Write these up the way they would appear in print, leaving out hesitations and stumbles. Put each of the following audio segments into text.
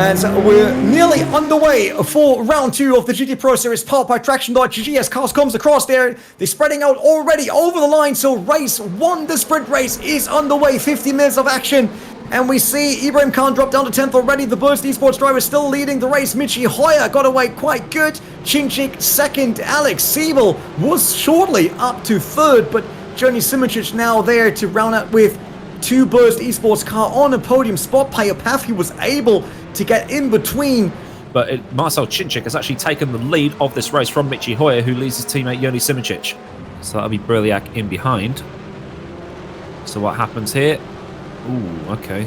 As we're nearly underway for round 2 of the GT Pro Series powered by TraxionGG. As cars comes across there, they're spreading out already over the line. So race 1, the sprint race, is underway. 50 minutes of action. And we see Ibrahim Khan drop down to 10th already. The Burst Esports driver still leading the race. Michi Hoyer got away quite good. Chinchik second. Alex Siebel was shortly up to 3rd. But Johnny Simincic now there to round out with 2 Burst Esports car on a podium spot. Payapaf, he was able to get in between. But Marcel Chinchik has actually taken the lead of this race from Michi Hoyer, who leads his teammate Joni Simincic. So that'll be Briliak in behind. So what happens here? Ooh, okay.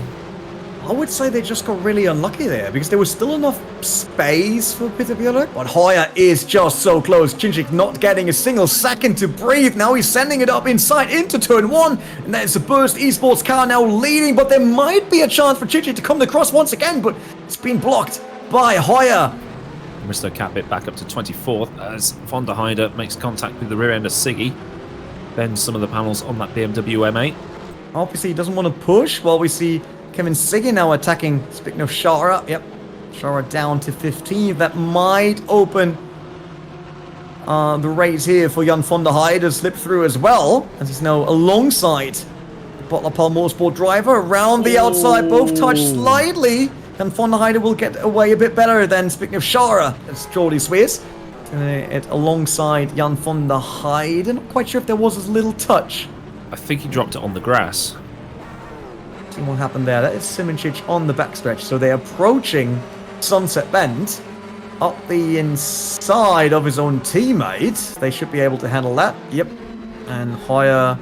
I would say they just got really unlucky there because there was still enough space for Peter Björk. But Hoyer is just so close. Chinchik not getting a single second to breathe. Now he's sending it up inside into turn 1. And there's a Burst Esports car now leading. But there might be a chance for Chinchik to come across once again. But it's been blocked by Hoyer. Risto Capit back up to 24th as Von der Heide makes contact with the rear end of Siggy. Bends some of the panels on that BMW M8. Obviously, he doesn't want to push while we see Kevin Siggy now attacking. Speaking of Shara, yep. Shara down to 15. That might open the race here for Jan von der Heide to slip through as well. As he's now alongside the Bottler Pal Motorsport driver. Around the outside, both touch slightly. And von der Heide will get away a bit better than, speaking of Shara, it's Jordi Swiss. It alongside Jan von der Heide. Not quite sure if there was a little touch. I think he dropped it on the grass. See what happened there. That is Simincic on the backstretch. So they're approaching Sunset Bend up the inside of his own teammate. They should be able to handle that. Yep. And Hoyer...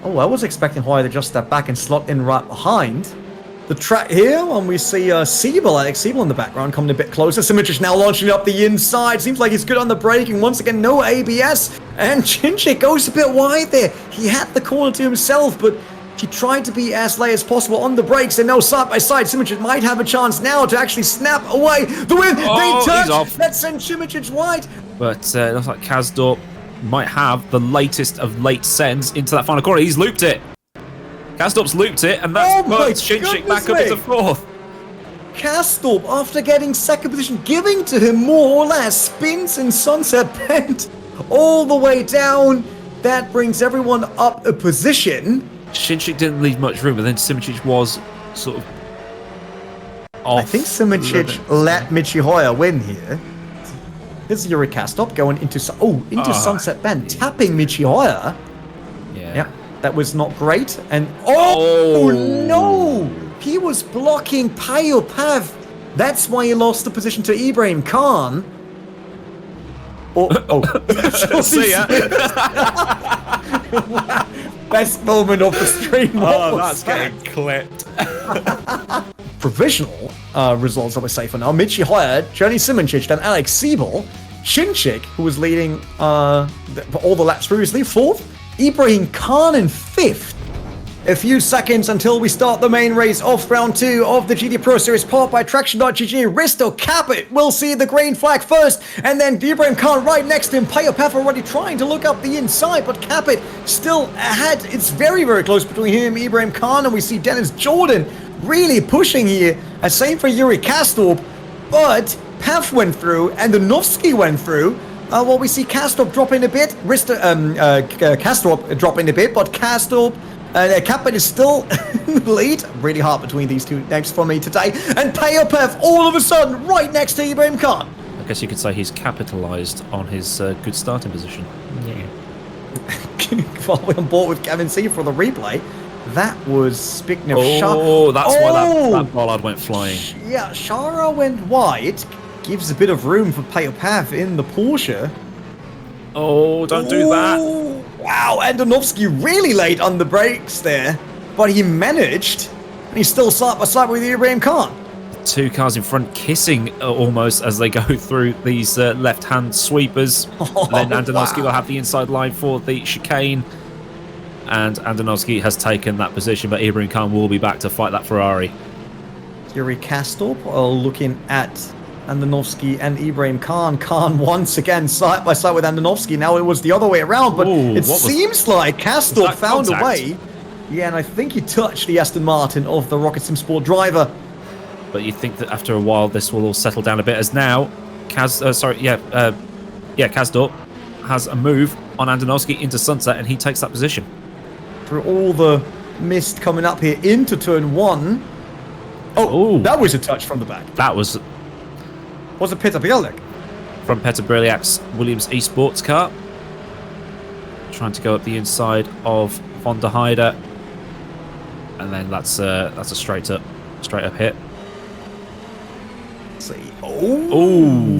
Oh, I was expecting Hoyer to just step back and slot in right behind. The track here, and we see Siebel, Alex Siebel in the background, coming a bit closer. Simincic now launching up the inside. Seems like he's good on the braking. Once again, no ABS. And Chinchik goes a bit wide there. He had the corner to himself, but he tried to be as late as possible on the brakes. And now side by side, Simincic might have a chance now to actually snap away the win. Oh, they he's off. That sends Simincic wide. But it looks like Kazdorp might have the latest of late sends into that final corner. He's looped it. Kazdorp's looped it, and that's put Chinchik back up into 4th. Kazdorp, after getting 2nd position, giving to him more or less, spins in Sunset Bend all the way down. That brings everyone up a position. Chinchik didn't leave much room, but then Simincic was sort of off. I think Simincic let Michi Hoyer win here. Here's Yuri Kazdorp going into Sunset Bend, tapping Michi Hoyer. Yeah. That was not great. And oh no! He was blocking Pav. That's why he lost the position to Ibrahim Khan. See ya. Best moment of the stream. Oh, that's getting clipped. Provisional results, I would say, for now. Michi Hoyer, Johnny Simincic, then Alex Siebel. Chinchik, who was leading all the laps previously, 4th. Ibrahim Khan in 5th. A few seconds until we start the main race of round 2 of the GT Pro Series powered by TraxionGG. Risto Capit will see the green flag first, and then Ibrahim Khan right next to him. Payapef already trying to look up the inside, but Capit still ahead. It's very, very close between him and Ibrahim Khan, and we see Dennis Jordan really pushing here. Same for Yuri Kazdorp, but Pef went through, and Danovsky went through. Well, we see Kazdorp dropping a bit, Kazdorp dropping a bit, but Kazdorp, Capit is still in the lead. Really hard between these two names for me today. And Payapef all of a sudden right next to Ibrahim Khan. I guess you could say he's capitalised on his good starting position. Yeah. Following on board with Kevin C for the replay. That was, speaking of Shara. That's why that bollard went flying. Yeah, Shara went wide. Gives a bit of room for Payapaf in the Porsche. Oh, don't do that. Wow, Andonovsky really late on the brakes there. But he managed. And he's still side by side with Ibrahim Khan. 2 cars in front kissing almost as they go through these left-hand sweepers. And then Andonovsky will have the inside line for the chicane. And Andonovsky has taken that position, but Ibrahim Khan will be back to fight that Ferrari. Yuri Kazdorp looking at Andonovsky and Ibrahim Khan. Khan once again side by side with Andonovsky. Now it was the other way around, but it seems like Kazdorp found a way. Yeah, and I think he touched the Aston Martin of the Rocket Sim Sport driver. But you think that after a while this will all settle down a bit, as now Kazdorp has a move on Andonovski into Sunset, and he takes that position. Through all the mist coming up here into turn 1. Oh, that was a touch from the back. That was it Peter Bielik? From Peter Briliak's Williams Esports car. Trying to go up the inside of Von der Heide. And then that's a straight up hit. Let's see. Oh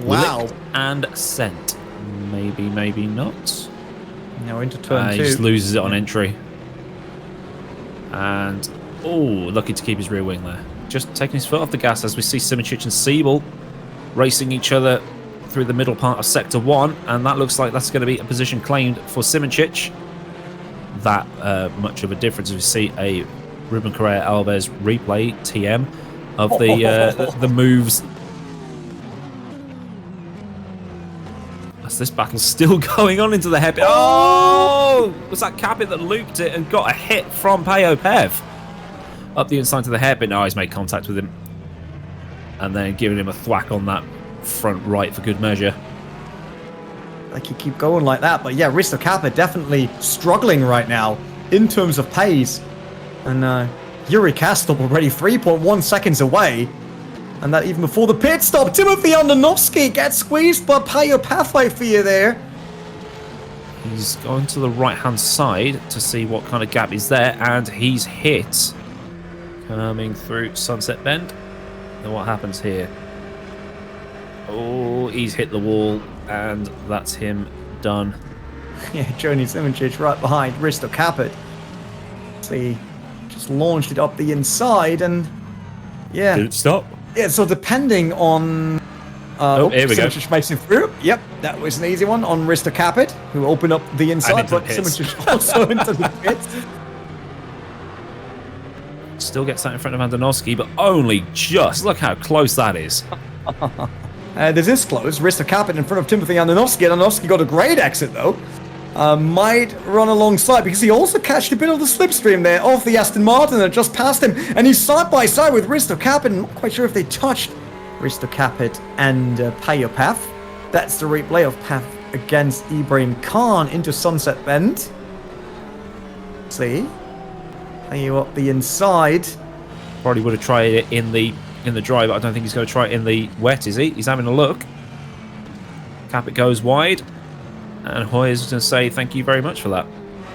wow. Licked and sent. Maybe not. Now into turn 2. He just loses it on entry. And lucky to keep his rear wing there. Just taking his foot off the gas as we see Simoncic and Siebel racing each other through the middle part of Sector 1, and that looks like that's going to be a position claimed for Simoncic. That much of a difference. We see a Ruben Correa Alves replay TM of the moves. As this battle's still going on into the hairpin. Oh! Was that Capit that looped it and got a hit from Payo Pev? Up the inside to the hairpin. Oh, he's made contact with him. And then giving him a thwack on that front right for good measure. Like you keep going like that, but yeah, Risto Kappa definitely struggling right now in terms of pace. And Yuri Kastrop already 3.1 seconds away. And that even before the pit stop. Timothy Andonovski gets squeezed by Payo Pathway for you there. He's going to the right-hand side to see what kind of gap is there, and he's hit. Coming through Sunset Bend. And what happens here? Oh, he's hit the wall, and that's him done. Yeah, Joni Simoncic right behind Risto Caput. See, just launched it up the inside, and yeah. Did it stop? Yeah, so depending on... here we go. Simoncic makes it through. Yep, that was an easy one on Risto Caput, who opened up the inside, but Simoncic also into the pits. Still gets that in front of Andonovski, but only just. Look how close that is. This is close. Risto Caput in front of Timothy Andonovski. Andonovski got a great exit, though. Might run alongside, because he also catched a bit of the slipstream there off the Aston Martin that just passed him. And he's side by side with Risto Caput. Not quite sure if they touched Risto Caput and Payo Path. That's the replay of Path against Ibrahim Khan into Sunset Bend. See? You up the inside. Probably would have tried it in the dry, but I don't think he's going to try it in the wet, is he? He's having a look. Caput goes wide, and Hoyer's going to say thank you very much for that.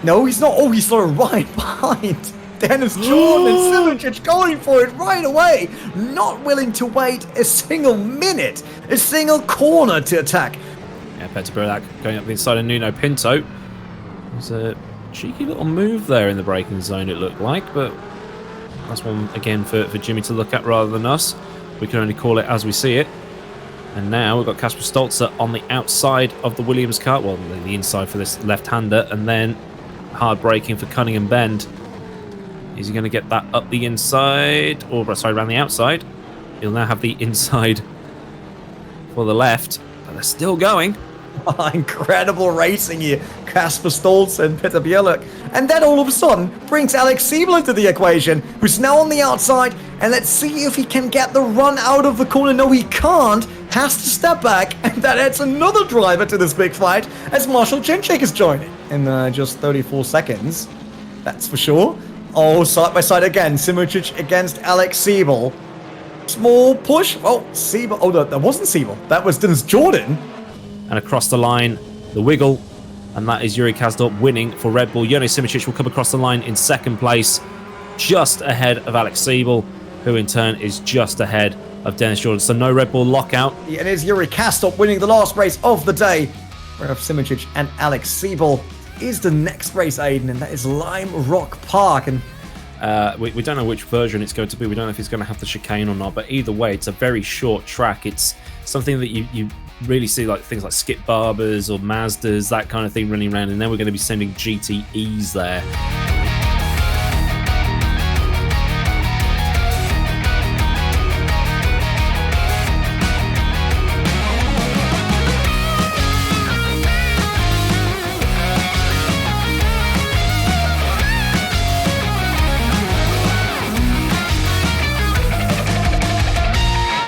No, he's not. Oh, he's sort of right behind Dennis Jordan and Simoncic going for it right away. Not willing to wait a single minute, a single corner to attack. Yeah, Peter Brilak going up the inside of Nuno Pinto. There's a cheeky little move there in the braking zone, it looked like, but that's one again for Jimmy to look at rather than us. We can only call it as we see it. And now we've got Kasper Stolzer on the outside of the Williams car, well, the inside for this left-hander, and then hard braking for Cunningham Bend. Is he going to get that up the inside, or sorry, around the outside? He'll now have the inside for the left, but they're still going. Incredible racing here, Kasper Stolzer and Peter Bielik. And then all of a sudden brings Alex Siebel into the equation, who's now on the outside. And let's see if he can get the run out of the corner. No, he can't. Has to step back. And that adds another driver to this big fight as Marshall Chinchik is joining in just 34 seconds. That's for sure. Oh, side by side again. Simoncic against Alex Siebel. Small push. Oh, Siebel. Oh, no, that wasn't Siebel. That was Dennis Jordan. And across the line, the wiggle, and that is Yuri Kazdorp winning for Red Bull. Joni Simoncic will come across the line in second place, just ahead of Alex Siebel, who in turn is just ahead of Dennis Jordan. So no Red Bull lockout. Yeah, it is Yuri Kazdorp winning the last race of the day, whereas Simoncic and Alex Siebel is the next race, Aiden, and that is Lime Rock Park. And we don't know which version it's going to be. We don't know if it's going to have the chicane or not, but either way, it's a very short track. It's something that you really see like things like Skip Barbers or Mazdas, that kind of thing running around, and then we're going to be sending GTEs there.